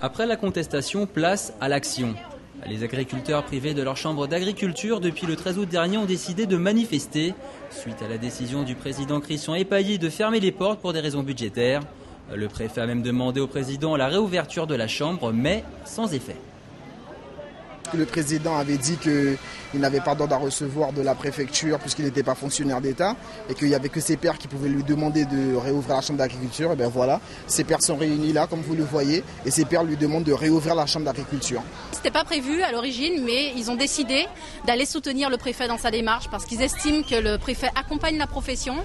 Après la contestation, place à l'action. Les agriculteurs privés de leur chambre d'agriculture depuis le 13 août dernier ont décidé de manifester suite à la décision du président Christian Epailly de fermer les portes pour des raisons budgétaires. Le préfet a même demandé au président la réouverture de la chambre, mais sans effet. Le président avait dit qu'il n'avait pas d'ordre à recevoir de la préfecture puisqu'il n'était pas fonctionnaire d'État et qu'il n'y avait que ses pairs qui pouvaient lui demander de réouvrir la chambre d'agriculture. Et bien voilà, ses pairs sont réunis là, comme vous le voyez, et ses pairs lui demandent de réouvrir la chambre d'agriculture. C'était pas prévu à l'origine, mais ils ont décidé d'aller soutenir le préfet dans sa démarche parce qu'ils estiment que le préfet accompagne la profession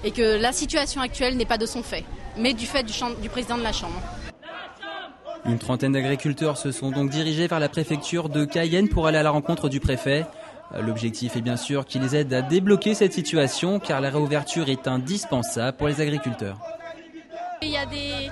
et que la situation actuelle n'est pas de son fait, mais du fait du président de la chambre. Une trentaine d'agriculteurs se sont donc dirigés vers la préfecture de Cayenne pour aller à la rencontre du préfet. L'objectif est bien sûr qu'ils les aident à débloquer cette situation car la réouverture est indispensable pour les agriculteurs. Il y a des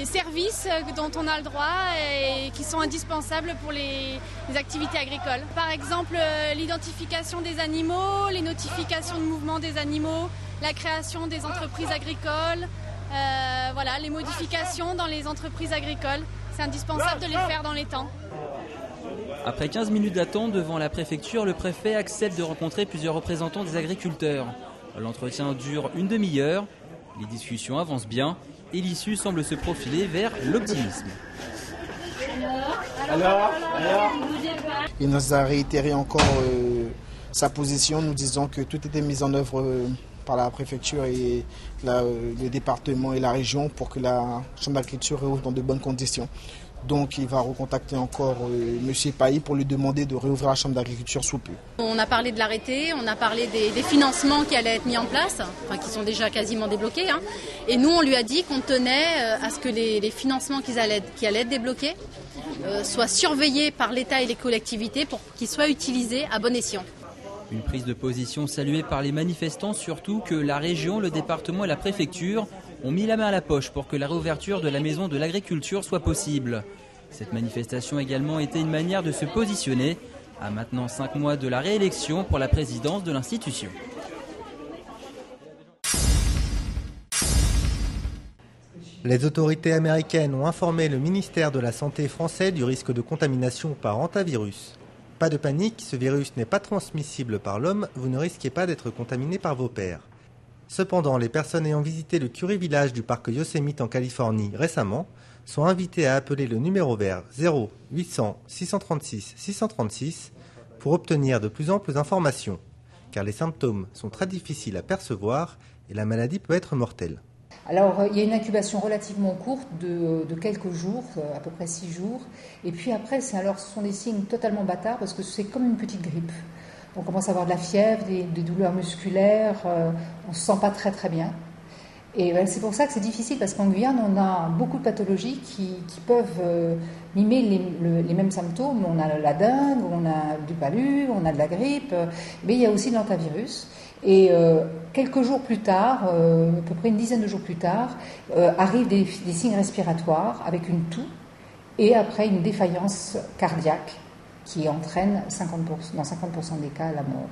services dont on a le droit et qui sont indispensables pour les activités agricoles. Par exemple, l'identification des animaux, les notifications de mouvement des animaux, la création des entreprises agricoles. Voilà, les modifications dans les entreprises agricoles, c'est indispensable de les faire dans les temps. Après 15 minutes d'attente devant la préfecture, le préfet accepte de rencontrer plusieurs représentants des agriculteurs. L'entretien dure une demi-heure, les discussions avancent bien et l'issue semble se profiler vers l'optimisme. Alors il nous a réitéré encore sa position, nous disant que tout était mis en œuvre par la préfecture et le département et la région pour que la chambre d'agriculture réouvre dans de bonnes conditions. Donc il va recontacter encore M. Epailly pour lui demander de réouvrir la chambre d'agriculture sous peu. On a parlé de l'arrêté, on a parlé des financements qui allaient être mis en place, enfin qui sont déjà quasiment débloqués. Et nous on lui a dit qu'on tenait à ce que les financements qui allaient être débloqués soient surveillés par l'État et les collectivités pour qu'ils soient utilisés à bon escient. Une prise de position saluée par les manifestants, surtout que la région, le département et la préfecture ont mis la main à la poche pour que la réouverture de la maison de l'agriculture soit possible. Cette manifestation a également été une manière de se positionner à maintenant 5 mois de la réélection pour la présidence de l'institution. Les autorités américaines ont informé le ministère de la Santé français du risque de contamination par hantavirus. Pas de panique, ce virus n'est pas transmissible par l'homme, vous ne risquez pas d'être contaminé par vos pairs. Cependant, les personnes ayant visité le Curry Village du parc Yosemite en Californie récemment sont invitées à appeler le numéro vert 0800 636 636 pour obtenir de plus amples informations, car les symptômes sont très difficiles à percevoir et la maladie peut être mortelle. Alors, il y a une incubation relativement courte de quelques jours, à peu près 6 jours. Et puis après, ce sont des signes totalement bâtards parce que c'est comme une petite grippe. On commence à avoir de la fièvre, des douleurs musculaires, on ne se sent pas très très bien. Et c'est pour ça que c'est difficile parce qu'en Guyane, on a beaucoup de pathologies qui peuvent mimer les mêmes symptômes. On a la dengue, on a du palu, on a de la grippe, mais il y a aussi de l'hantavirus. Et quelques jours plus tard, à peu près une dizaine de jours plus tard, arrivent des signes respiratoires avec une toux et après une défaillance cardiaque qui entraîne dans 50% des cas la mort.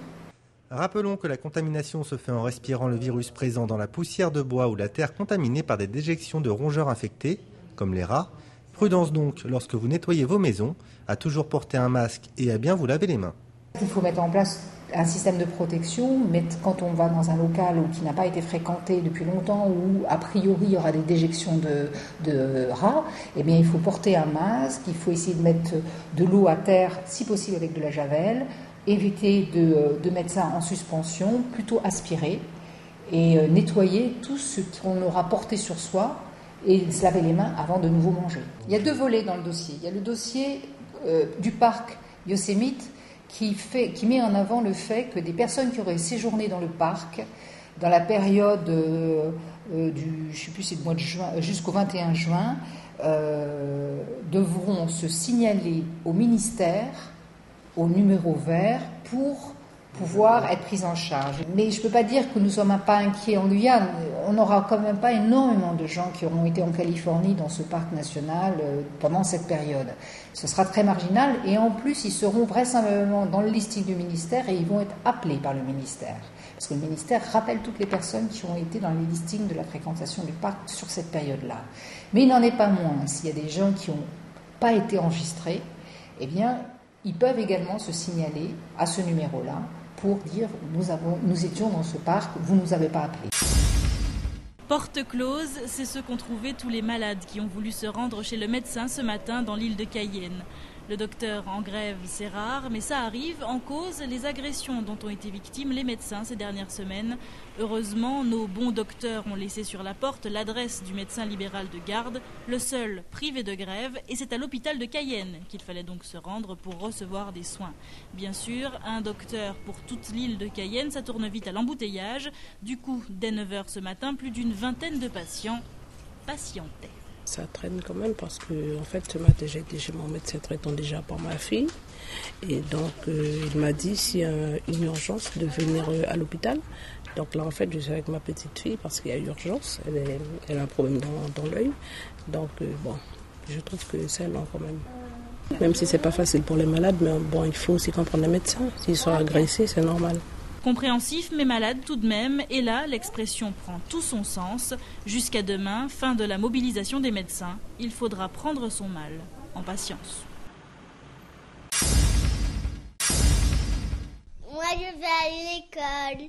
Rappelons que la contamination se fait en respirant le virus présent dans la poussière de bois ou la terre contaminée par des déjections de rongeurs infectés, comme les rats. Prudence donc lorsque vous nettoyez vos maisons, à toujours porter un masque et à bien vous laver les mains. Il faut mettre en place un système de protection, mais quand on va dans un local qui n'a pas été fréquenté depuis longtemps, où a priori il y aura des déjections de rats, eh bien il faut porter un masque, il faut essayer de mettre de l'eau à terre, si possible avec de la javel, éviter de mettre ça en suspension, plutôt aspirer et nettoyer tout ce qu'on aura porté sur soi et se laver les mains avant de nouveau manger. Il y a 2 volets dans le dossier. Il y a le dossier du parc Yosemite qui met en avant le fait que des personnes qui auraient séjourné dans le parc dans la période je ne sais plus, c'est le mois de juin, jusqu'au 21 juin, devront se signaler au ministère, au numéro vert, pour pouvoir être prises en charge. Mais je ne peux pas dire que nous ne sommes pas inquiets en Guyane. on n'aura quand même pas énormément de gens qui auront été en Californie dans ce parc national pendant cette période. Ce sera très marginal et en plus ils seront vraisemblablement dans le listing du ministère et ils vont être appelés par le ministère. Parce que le ministère rappelle toutes les personnes qui ont été dans les listings de la fréquentation du parc sur cette période-là. Mais il n'en est pas moins, s'il y a des gens qui n'ont pas été enregistrés, eh bien, ils peuvent également se signaler à ce numéro-là pour dire nous étions dans ce parc, vous ne nous avez pas appelés. Porte close, c'est ce qu'ont trouvé tous les malades qui ont voulu se rendre chez le médecin ce matin dans l'île de Cayenne. Le docteur en grève, c'est rare, mais ça arrive, en cause les agressions dont ont été victimes les médecins ces dernières semaines. Heureusement, nos bons docteurs ont laissé sur la porte l'adresse du médecin libéral de garde, le seul privé de grève, et c'est à l'hôpital de Cayenne qu'il fallait donc se rendre pour recevoir des soins. Bien sûr, un docteur pour toute l'île de Cayenne, ça tourne vite à l'embouteillage. Du coup, dès 9h ce matin, plus d'une vingtaine de patients patientaient. Ça traîne quand même parce que en fait ce matin j'ai été chez mon médecin traitant déjà pour ma fille et donc il m'a dit s'il y a une urgence de venir à l'hôpital. Donc là en fait je suis avec ma petite fille parce qu'il y a urgence, elle a un problème dans l'œil. Donc bon, je trouve que c'est long quand même. Même si c'est pas facile pour les malades, mais bon il faut aussi comprendre les médecins. S'ils sont agressés c'est normal. Compréhensif mais malade tout de même, et là l'expression prend tout son sens. Jusqu'à demain, fin de la mobilisation des médecins, il faudra prendre son mal en patience. Moi je vais à l'école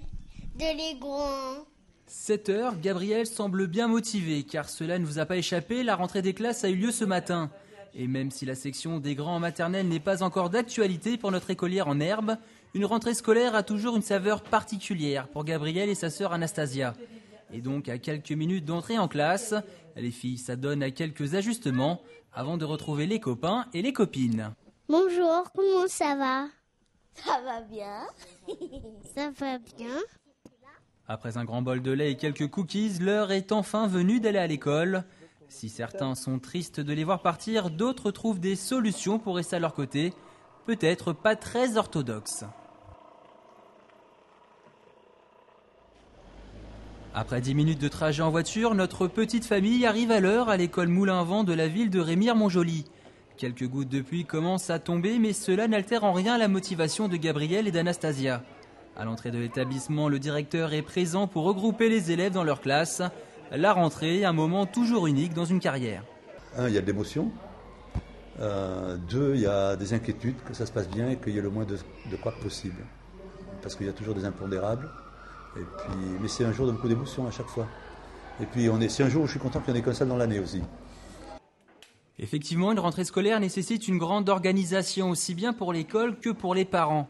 de Légron. 7h, Gabriel semble bien motivé car cela ne vous a pas échappé, la rentrée des classes a eu lieu ce matin. Et même si la section des grands en maternelle n'est pas encore d'actualité pour notre écolière en herbe, une rentrée scolaire a toujours une saveur particulière pour Gabriel et sa sœur Anastasia. Et donc, à quelques minutes d'entrée en classe, les filles s'adonnent à quelques ajustements avant de retrouver les copains et les copines. Bonjour, comment ça va? Ça va bien. Ça va bien. Après un grand bol de lait et quelques cookies, l'heure est enfin venue d'aller à l'école. Si certains sont tristes de les voir partir, d'autres trouvent des solutions pour rester à leur côté, peut-être pas très orthodoxes. Après 10 minutes de trajet en voiture, notre petite famille arrive à l'heure à l'école Moulin-Vent de la ville de Remire-Montjoly. Quelques gouttes de pluie commencent à tomber, mais cela n'altère en rien la motivation de Gabriel et d'Anastasia. À l'entrée de l'établissement, le directeur est présent pour regrouper les élèves dans leur classe. La rentrée, un moment toujours unique dans une carrière. 1, il y a de l'émotion. 2, il y a des inquiétudes, que ça se passe bien et qu'il y ait le moins de quoi possible. Parce qu'il y a toujours des impondérables. Et puis, mais c'est un jour de beaucoup d'émotion à chaque fois. Et puis c'est un jour où je suis content qu'il y en ait qu'un seul dans l'année aussi. Effectivement, une rentrée scolaire nécessite une grande organisation, aussi bien pour l'école que pour les parents.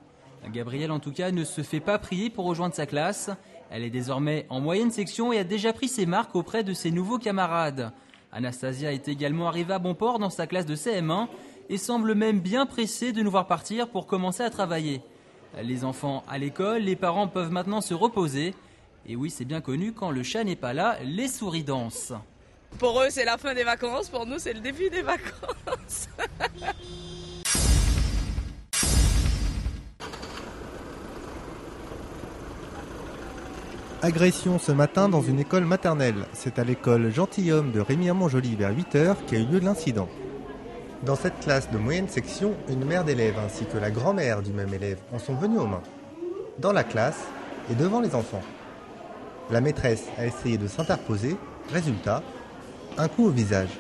Gabrielle, en tout cas, ne se fait pas prier pour rejoindre sa classe. Elle est désormais en moyenne section et a déjà pris ses marques auprès de ses nouveaux camarades. Anastasia est également arrivée à bon port dans sa classe de CM1 et semble même bien pressée de nous voir partir pour commencer à travailler. Les enfants à l'école, les parents peuvent maintenant se reposer. Et oui, c'est bien connu, quand le chat n'est pas là, les souris dansent. Pour eux, c'est la fin des vacances, pour nous, c'est le début des vacances. Agression ce matin dans une école maternelle. C'est à l'école Gentilhomme de Remire-Montjoly vers 8h qu'a eu lieu l'incident. Dans cette classe de moyenne section, une mère d'élève ainsi que la grand-mère du même élève en sont venues aux mains. Dans la classe et devant les enfants. La maîtresse a essayé de s'interposer. Résultat, un coup au visage.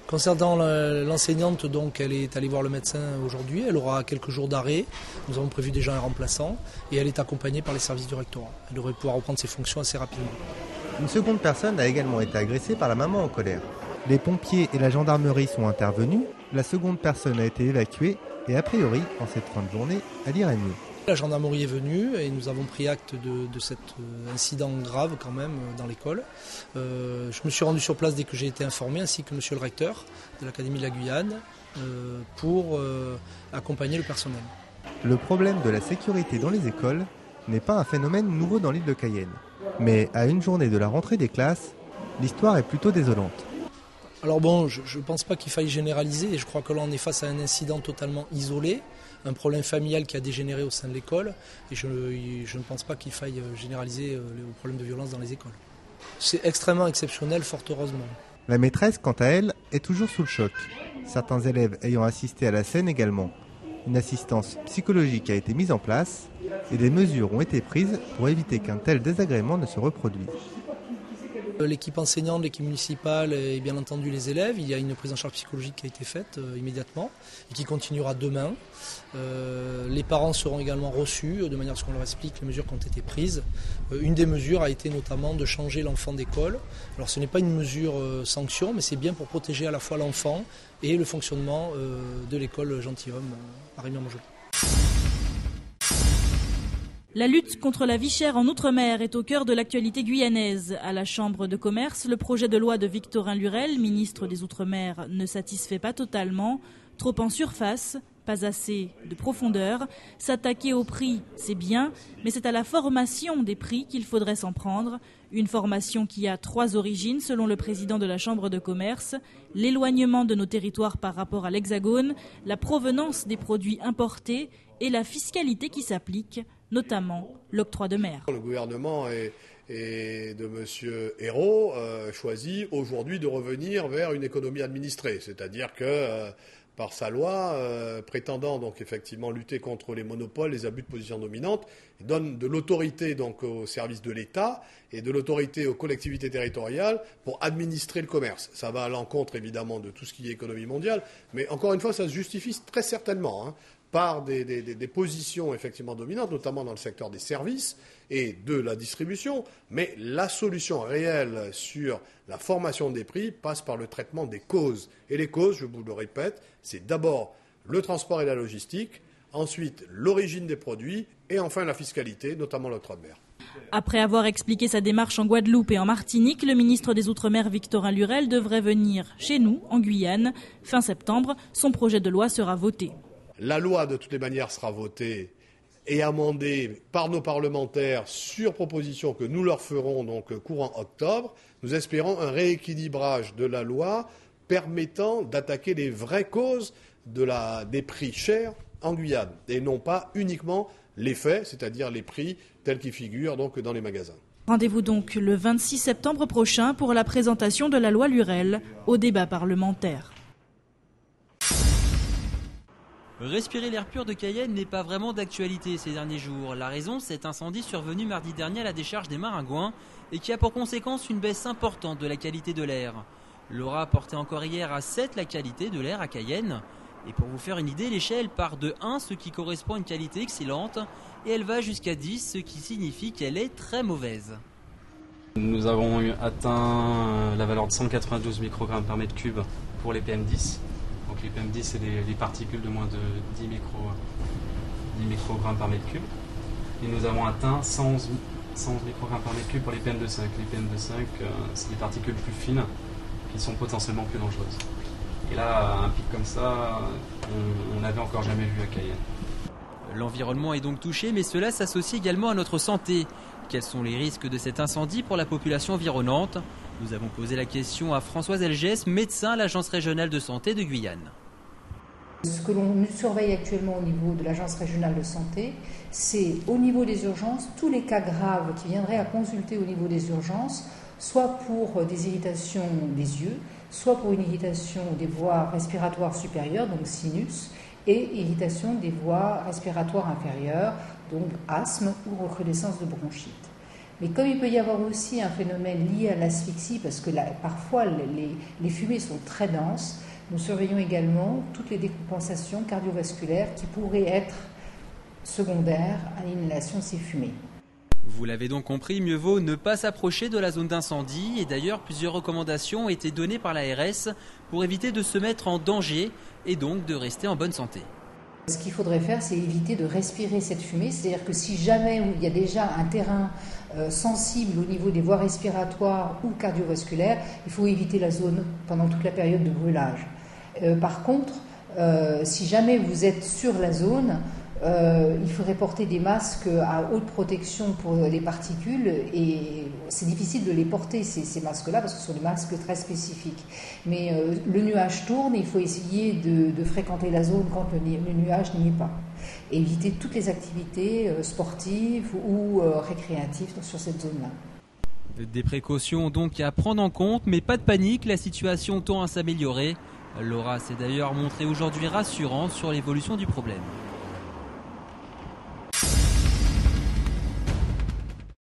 Concernant l'enseignante, donc, elle est allée voir le médecin aujourd'hui. Elle aura quelques jours d'arrêt. Nous avons prévu déjà un remplaçant. Et elle est accompagnée par les services du rectorat. Elle devrait pouvoir reprendre ses fonctions assez rapidement. Une seconde personne a également été agressée par la maman en colère. Les pompiers et la gendarmerie sont intervenus. La seconde personne a été évacuée. Et a priori, en cette fin de journée, elle irait mieux. La gendarmerie est venue et nous avons pris acte de cet incident grave quand même dans l'école. Je me suis rendu sur place dès que j'ai été informé, ainsi que monsieur le recteur de l'Académie de la Guyane, pour accompagner le personnel. Le problème de la sécurité dans les écoles n'est pas un phénomène nouveau dans l'île de Cayenne. Mais à une journée de la rentrée des classes, l'histoire est plutôt désolante. Alors bon, je ne pense pas qu'il faille généraliser, et je crois que là on est face à un incident totalement isolé, un problème familial qui a dégénéré au sein de l'école, et je ne pense pas qu'il faille généraliser le problème de violence dans les écoles. C'est extrêmement exceptionnel, fort heureusement. La maîtresse, quant à elle, est toujours sous le choc. Certains élèves ayant assisté à la scène également. Une assistance psychologique a été mise en place et des mesures ont été prises pour éviter qu'un tel désagrément ne se reproduise. L'équipe enseignante, l'équipe municipale et bien entendu les élèves, il y a une prise en charge psychologique qui a été faite immédiatement et qui continuera demain. Les parents seront également reçus de manière à ce qu'on leur explique les mesures qui ont été prises. Une des mesures a été notamment de changer l'enfant d'école. Alors ce n'est pas une mesure sanction, mais c'est bien pour protéger à la fois l'enfant et le fonctionnement de l'école Gentilhomme à Rémy-en-Montjoly. La lutte contre la vie chère en Outre-mer est au cœur de l'actualité guyanaise. À la Chambre de commerce, le projet de loi de Victorin Lurel, ministre des Outre-mer, ne satisfait pas totalement. Trop en surface, pas assez de profondeur. S'attaquer au prix, c'est bien, mais c'est à la formation des prix qu'il faudrait s'en prendre. Une formation qui a 3 origines, selon le président de la Chambre de commerce. L'éloignement de nos territoires par rapport à l'Hexagone, la provenance des produits importés et la fiscalité qui s'applique, notamment l'octroi de mer. Le gouvernement et de M. Ayrault choisit aujourd'hui de revenir vers une économie administrée, c'est-à-dire que par sa loi, prétendant donc effectivement lutter contre les monopoles, les abus de position dominante, il donne de l'autorité donc au service de l'État et de l'autorité aux collectivités territoriales pour administrer le commerce. Ça va à l'encontre évidemment de tout ce qui est économie mondiale, mais encore une fois, ça se justifie très certainement par des positions effectivement dominantes, notamment dans le secteur des services et de la distribution. Mais la solution réelle sur la formation des prix passe par le traitement des causes. Et les causes, je vous le répète, c'est d'abord le transport et la logistique, ensuite l'origine des produits et enfin la fiscalité, notamment l'octroi de mer. Après avoir expliqué sa démarche en Guadeloupe et en Martinique, le ministre des Outre-mer Victorin Lurel devrait venir chez nous, en Guyane. Fin septembre, son projet de loi sera voté. La loi, de toutes les manières, sera votée et amendée par nos parlementaires sur proposition que nous leur ferons donc courant octobre. Nous espérons un rééquilibrage de la loi permettant d'attaquer les vraies causes des prix chers en Guyane et non pas uniquement les faits, c'est-à-dire les prix tels qu'ils figurent donc dans les magasins. Rendez-vous donc le 26 septembre prochain pour la présentation de la loi Lurel au débat parlementaire. Respirer l'air pur de Cayenne n'est pas vraiment d'actualité ces derniers jours. La raison, cet incendie survenu mardi dernier à la décharge des Maringouins et qui a pour conséquence une baisse importante de la qualité de l'air. L'aura portait encore hier à 7 la qualité de l'air à Cayenne. Et pour vous faire une idée, l'échelle part de 1, ce qui correspond à une qualité excellente, et elle va jusqu'à 10, ce qui signifie qu'elle est très mauvaise. Nous avons atteint la valeur de 192 microgrammes par mètre cube pour les PM10. Donc les PM10, c'est les particules de moins de 10 microgrammes par mètre cube. Et nous avons atteint 111 microgrammes par mètre cube pour les PM2,5. Les PM2,5, c'est des particules plus fines qui sont potentiellement plus dangereuses. Et là, un pic comme ça, on n'avait encore jamais vu à Cayenne. L'environnement est donc touché, mais cela s'associe également à notre santé. Quels sont les risques de cet incendie pour la population environnante ? Nous avons posé la question à Françoise Elgès, médecin à l'Agence régionale de santé de Guyane. Ce que l'on surveille actuellement au niveau de l'Agence régionale de santé, c'est au niveau des urgences, tous les cas graves qui viendraient à consulter au niveau des urgences, soit pour des irritations des yeux, soit pour une irritation des voies respiratoires supérieures, donc sinus, et irritation des voies respiratoires inférieures, donc asthme ou recrudescence de bronchite. Mais comme il peut y avoir aussi un phénomène lié à l'asphyxie, parce que parfois les fumées sont très denses, nous surveillons également toutes les décompensations cardiovasculaires qui pourraient être secondaires à l'inhalation de ces fumées. Vous l'avez donc compris, mieux vaut ne pas s'approcher de la zone d'incendie. Et d'ailleurs, plusieurs recommandations ont été données par l'ARS pour éviter de se mettre en danger et donc de rester en bonne santé. Ce qu'il faudrait faire, c'est éviter de respirer cette fumée. C'est-à-dire que si jamais il y a déjà un terrain sensible au niveau des voies respiratoires ou cardiovasculaires, il faut éviter la zone pendant toute la période de brûlage. Par contre, si jamais vous êtes sur la zone, il faudrait porter des masques à haute protection pour les particules et c'est difficile de les porter ces masques-là parce que ce sont des masques très spécifiques. Mais le nuage tourne et il faut essayer de fréquenter la zone quand le nuage n'y est pas. Et éviter toutes les activités sportives ou récréatives sur cette zone-là. Des précautions donc à prendre en compte, mais pas de panique, la situation tend à s'améliorer. Laura s'est d'ailleurs montrée aujourd'hui rassurante sur l'évolution du problème.